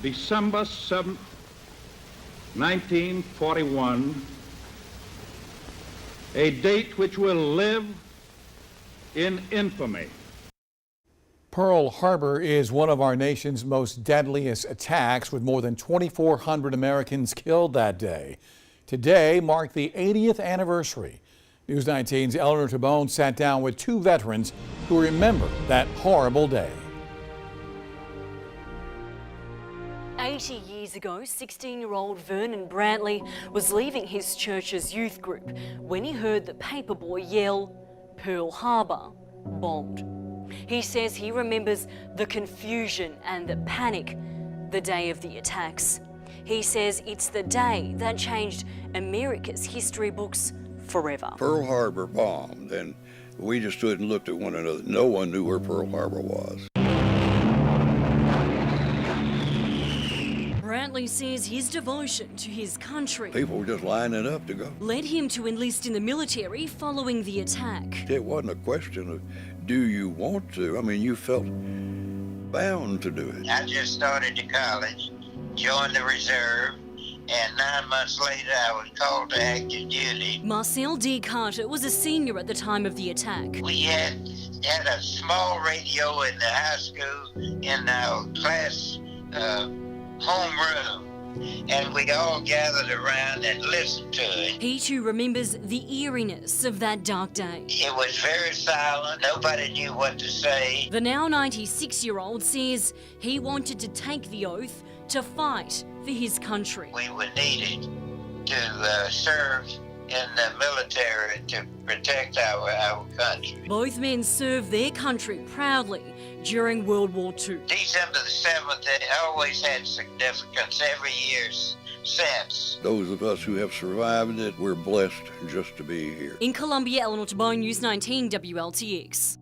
December 7th, 1941, a date which will live in infamy. Pearl Harbor is one of our nation's most deadliest attacks, with more than 2,400 Americans killed that day. Today marked the 80th anniversary. News 19's Eleanor Tabone sat down with two veterans who remember that horrible day. 80 years ago, 16-year-old Vernon Brantley was leaving his church's youth group when he heard the paperboy yell, "Pearl Harbor bombed." He says he remembers the confusion and the panic the day of the attacks. He says it's the day that changed America's history books forever. Pearl Harbor bombed, and we just stood and looked at one another. No one knew where Pearl Harbor was. Brantley says his devotion to his country, People were just lining up to go. led him to enlist in the military following the attack. It wasn't a question of, do you want to? I mean, you felt bound to do it. I just started to college, joined the reserve, and 9 months later I was called to active duty. Marcel D. Carter was a senior at the time of the attack. We had a small radio in the high school in our class homeroom, and we all gathered around and listened to it. He too remembers the eeriness of that dark day. It was very silent. Nobody knew what to say. The now 96-year-old says he wanted to take the oath to fight for his country. We were needed to serve in the military to protect our country. Both men served their country proudly during World War II. December the 7th, it always had significance every year since. Those of us who have survived it, we're blessed just to be here. In Columbia, Eleanor Tabone, News 19 WLTX.